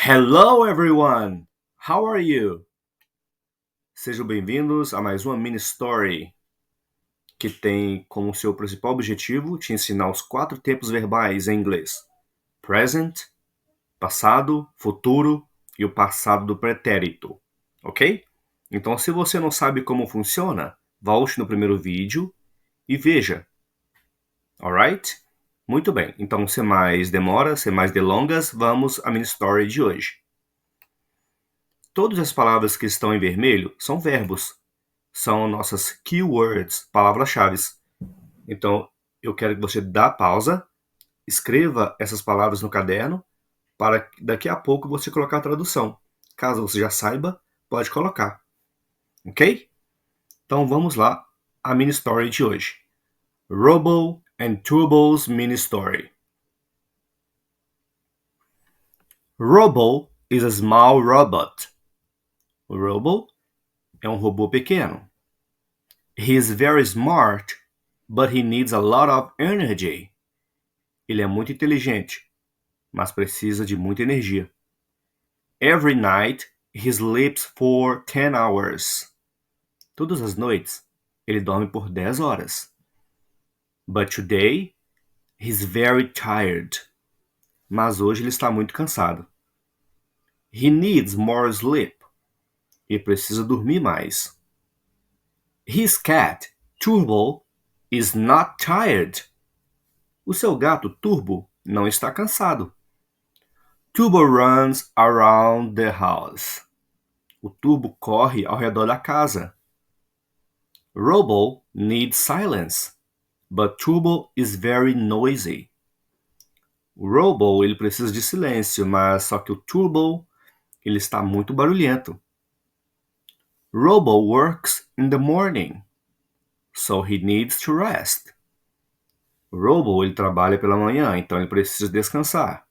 Hello everyone! How are you? Sejam bem-vindos a mais uma mini story que tem como seu principal objetivo te ensinar os 4 tempos verbais em inglês: present, passado, futuro e o passado do pretérito, ok? Então, se você não sabe como funciona, volte no primeiro vídeo e veja, alright? Muito bem, então sem mais demoras, sem mais delongas, vamos à mini story de hoje. Todas as palavras que estão em vermelho são verbos. São nossas keywords, palavras-chave. Então, eu quero que você dê pausa, escreva essas palavras no caderno, para que daqui a pouco você colocar a tradução. Caso você já saiba, pode colocar. Ok? Então vamos lá, a mini story de hoje. Robo and Turbo's mini story. Robo is a small robot. O Robo é um robô pequeno. He is very smart, but he needs a lot of energy. Ele é muito inteligente, mas precisa de muita energia. Every night, he sleeps for 10 hours. Todas as noites, ele dorme por 10 horas. But today, he's very tired. Mas hoje ele está muito cansado. He needs more sleep. Ele precisa dormir mais. His cat, Turbo, is not tired. O seu gato Turbo não está cansado. Turbo runs around the house. O Turbo corre ao redor da casa. Robo needs silence, but Turbo is very noisy. O Robo ele precisa de silêncio, mas só que o Turbo ele está muito barulhento. Robo works in the morning, so he needs to rest. O Robo ele trabalha pela manhã, então ele precisa descansar.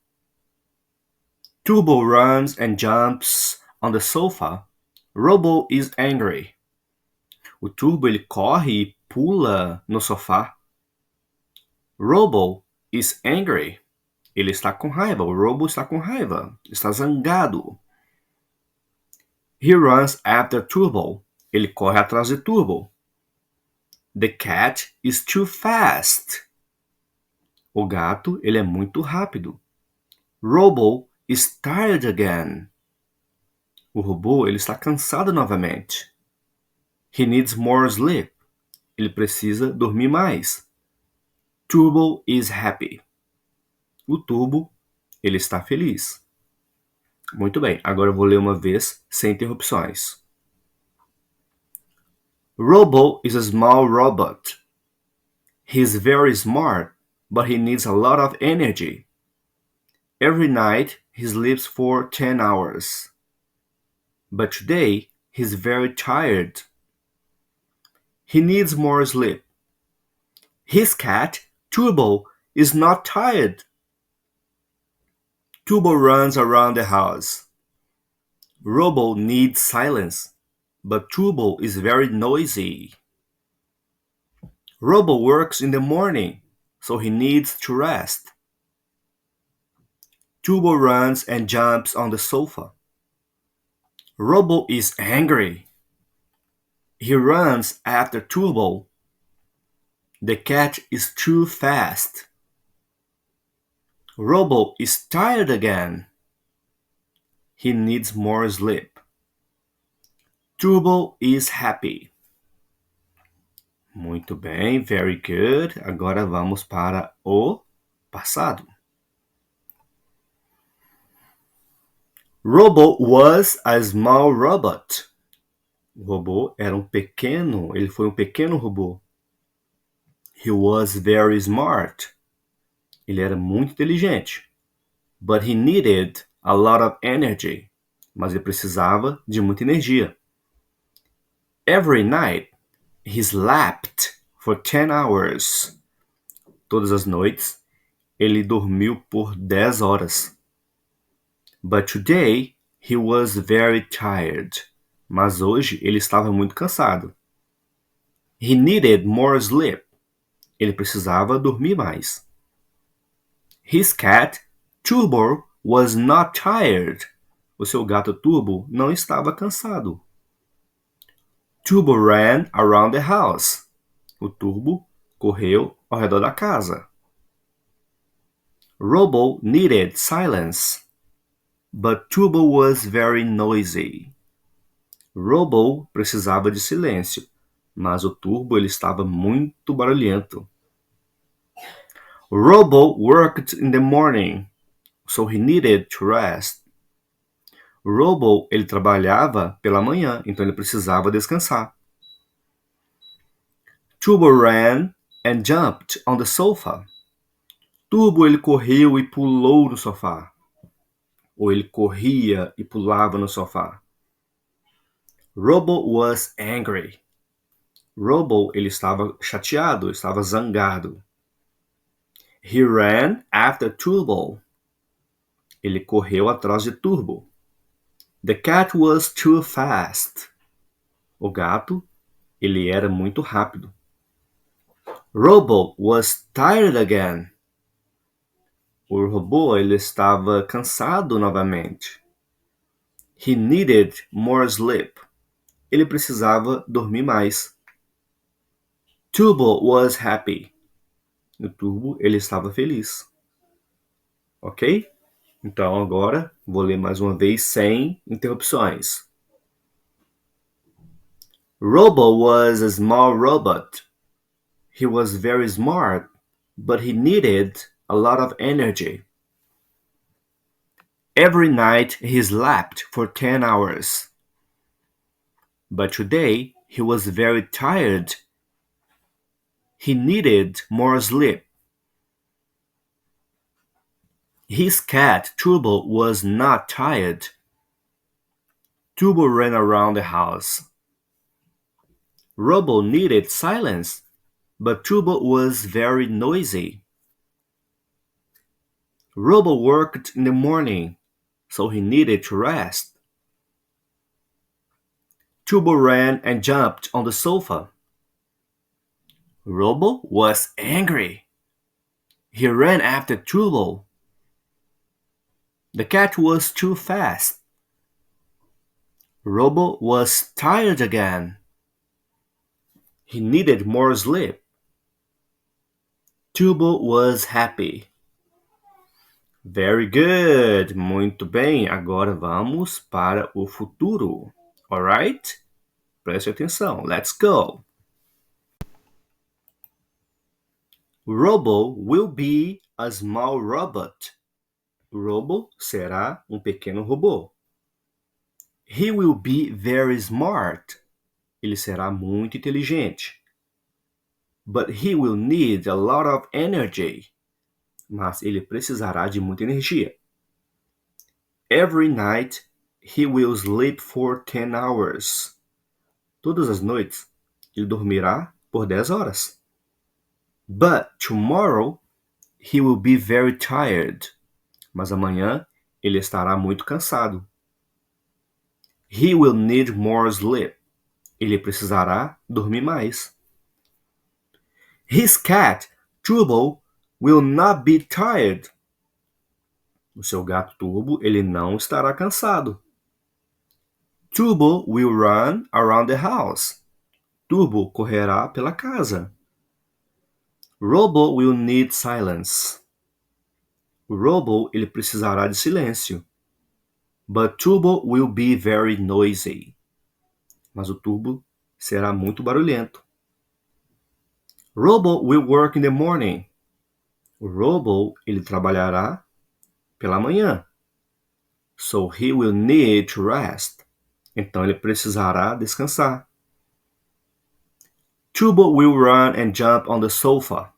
Turbo runs and jumps on the sofa. Robo is angry. O Turbo ele corre e pula no sofá. Robo is angry. Ele está com raiva. O Robo está com raiva. Está zangado. He runs after Turbo. Ele corre atrás de Turbo. The cat is too fast. O gato ele é muito rápido. Robo is tired again. O robô ele está cansado novamente. He needs more sleep. Ele precisa dormir mais. Turbo is happy. O Turbo ele está feliz. Muito bem, agora eu vou ler uma vez sem interrupções. Robo is a small robot. He's very smart, but he needs a lot of energy. Every night he sleeps for 10 hours. But today he's very tired. He needs more sleep. His cat, Turbo, is not tired. Turbo runs around the house. Robo needs silence, but Turbo is very noisy. Robo works in the morning, so he needs to rest. Turbo runs and jumps on the sofa. Robo is angry. He runs after Turbo. The cat is too fast. Robo is tired again. He needs more sleep. Turbo is happy. Muito bem, very good. Agora vamos para o passado. Robo was a small robot. O robô era ele foi um pequeno robô. He was very smart. Ele era muito inteligente. But he needed a lot of energy. Mas ele precisava de muita energia. Every night, he slept for 10 hours. Todas as noites, ele dormiu por 10 horas. But today, he was very tired. Mas hoje, ele estava muito cansado. He needed more sleep. Ele precisava dormir mais. His cat, Turbo, was not tired. o seu gato Turbo não estava cansado. Turbo ran around the house. O Turbo correu ao redor da casa. Robo needed silence, but Turbo was very noisy. Robo precisava de silêncio, mas o Turbo ele estava muito barulhento. Robo worked in the morning, so he needed to rest. Robo ele trabalhava pela manhã, então ele precisava descansar. Turbo ran and jumped on the sofa. Turbo ele correu e pulou no sofá. Ou ele corria e pulava no sofá. Robo was angry. Robo ele estava chateado, estava zangado. He ran after Turbo. Ele correu atrás de Turbo. The cat was too fast. O gato, ele era muito rápido. Robo was tired again. O robô, ele estava cansado novamente. He needed more sleep. Ele precisava dormir mais. Turbo was happy. O Turbo, ele estava feliz. Ok? Então agora vou ler mais uma vez sem interrupções. Robo was a small robot. He was very smart, but he needed a lot of energy. Every night he slept for 10 hours. But today he was very tired. He needed more sleep. His cat, Turbo, was not tired. Turbo ran around the house. Robo needed silence, but Turbo was very noisy. Robo worked in the morning, so he needed to rest. Turbo ran and jumped on the sofa. Robo was angry. He ran after Turbo. The cat was too fast. Robo was tired again. He needed more sleep. Turbo was happy. Very good. Muito bem. Agora vamos para o futuro. Alright? Preste atenção. Let's go. Robo will be a small robot. Robo será pequeno robô. He will be very smart. Ele será muito inteligente. But he will need a lot of energy. Mas ele precisará de muita energia. Every night he will sleep for 10 hours. Todas as noites ele dormirá por 10 horas. But tomorrow he will be very tired. Mas amanhã ele estará muito cansado. He will need more sleep. Ele precisará dormir mais. His cat, Turbo, will not be tired. O seu gato Turbo, ele não estará cansado. Turbo will run around the house. Turbo correrá pela casa. Robo will need silence. O Robo, ele precisará de silêncio. But Turbo will be very noisy. Mas o Turbo será muito barulhento. Robo will work in the morning. O Robo, ele trabalhará pela manhã. So he will need to rest. Então ele precisará descansar. Turbo will run and jump on the sofa.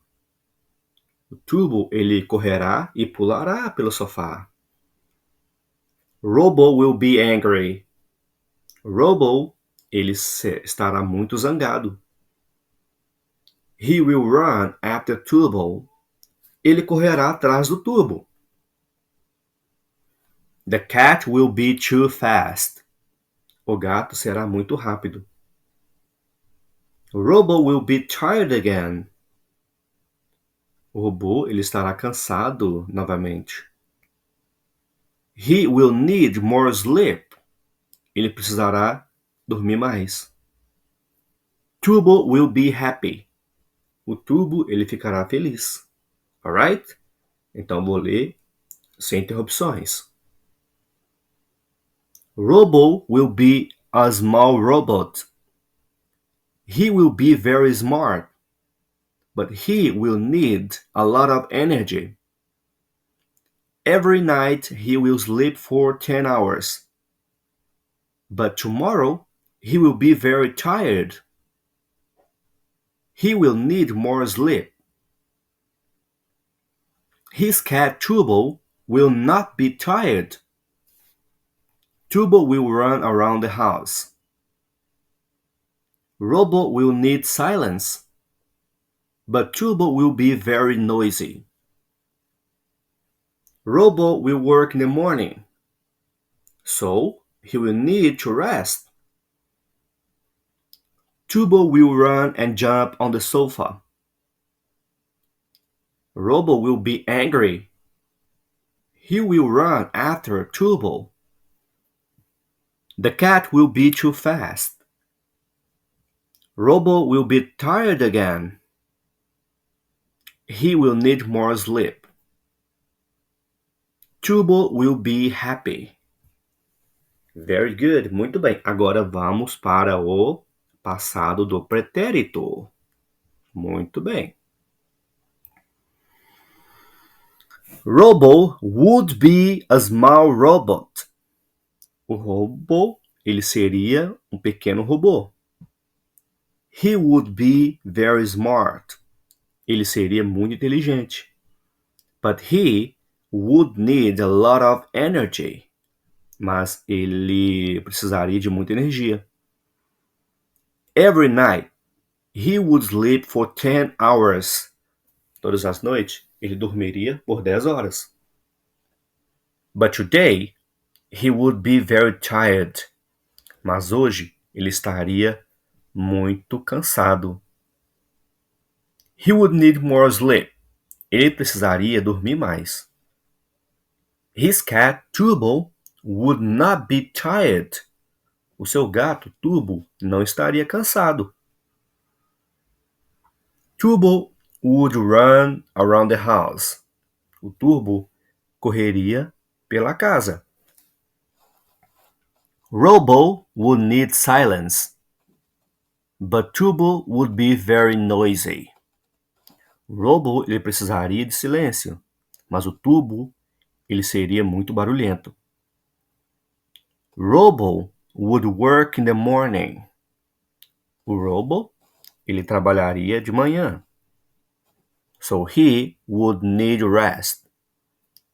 O Turbo, ele correrá e pulará pelo sofá. Robo will be angry. Robo, ele estará muito zangado. He will run after Turbo. Ele correrá atrás do Turbo. The cat will be too fast. O gato será muito rápido. Robo will be tired again. O robô ele estará cansado novamente. He will need more sleep. Ele precisará dormir mais. Turbo will be happy. O Turbo, ele ficará feliz. Alright? Então vou ler sem interrupções. Robo will be a small robot. He will be very smart, but he will need a lot of energy. Every night he will sleep for 10 hours. But tomorrow he will be very tired. He will need more sleep. His cat Turbo will not be tired. Turbo will run around the house. Robo will need silence, but Turbo will be very noisy. Robo will work in the morning, so he will need to rest. Turbo will run and jump on the sofa. Robo will be angry. He will run after Turbo. The cat will be too fast. Robo will be tired again. He will need more sleep. Turbo will be happy. Very good, muito bem. Agora vamos para o passado do pretérito. Muito bem. Robo would be a small robot. O robô, ele seria um pequeno robô. He would be very smart. Ele seria muito inteligente. But he would need a lot of energy. Mas ele precisaria de muita energia. Every night, he would sleep for 10 hours. Todas as noites, ele dormiria por 10 horas. But today, he would be very tired. Mas hoje, ele estaria muito cansado. He would need more sleep. Ele precisaria dormir mais. His cat, Turbo, would not be tired. O seu gato, Turbo, não estaria cansado. Turbo would run around the house. O Turbo correria pela casa. Robo would need silence, but Turbo would be very noisy. Robo, ele precisaria de silêncio, mas o Turbo, ele seria muito barulhento. Robo would work in the morning. O Robo, ele trabalharia de manhã. So he would need rest.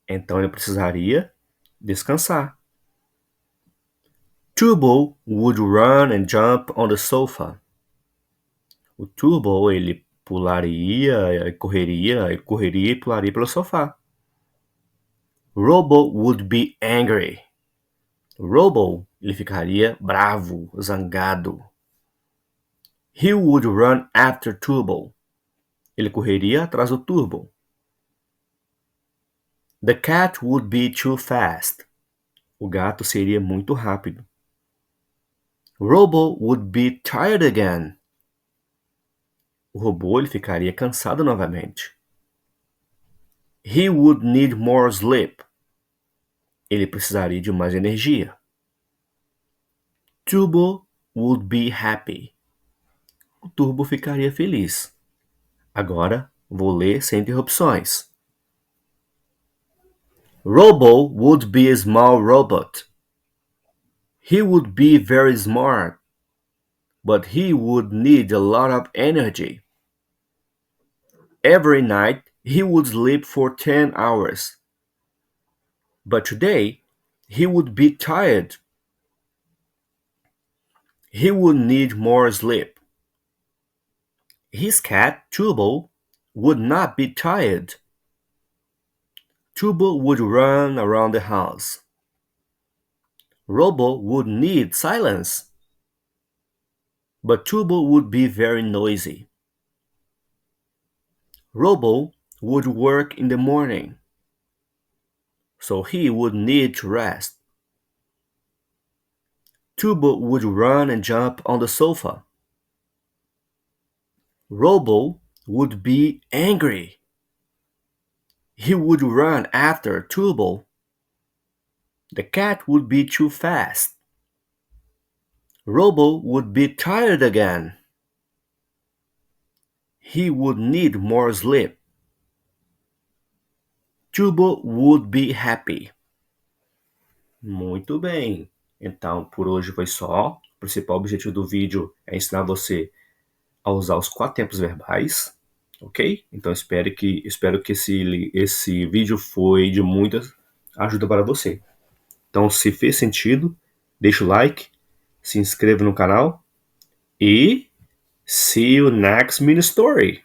Então ele precisaria descansar. Turbo would run and jump on the sofa. O Turbo, ele correria e pularia pelo sofá. Robo would be angry. Robo, ele ficaria bravo, zangado. He would run after Turbo. Ele correria atrás do Turbo. The cat would be too fast. O gato seria muito rápido. Robo would be tired again. O robô, ele ficaria cansado novamente. He would need more sleep. Ele precisaria de mais energia. Turbo would be happy. O Turbo ficaria feliz. Agora vou ler sem interrupções. Robo would be a small robot. He would be very smart, but he would need a lot of energy. Every night he would sleep for 10 hours. But today he would be tired. He would need more sleep. His cat, Turbo, would not be tired. Turbo would run around the house. Robo would need silence, but Turbo would be very noisy. Robo would work in the morning, so he would need to rest. Tubo would run and jump on the sofa. Robo would be angry. He would run after Tubo. The cat would be too fast. Robo would be tired again. He would need more sleep. Tubo would be happy. Muito bem. Então, por hoje foi só. O principal objetivo do vídeo é ensinar você a usar os 4 tempos verbais, ok? Então, espero que esse vídeo foi de muita ajuda para você. Então, se fez sentido, deixa o like, se inscreva no canal e see you next mini story.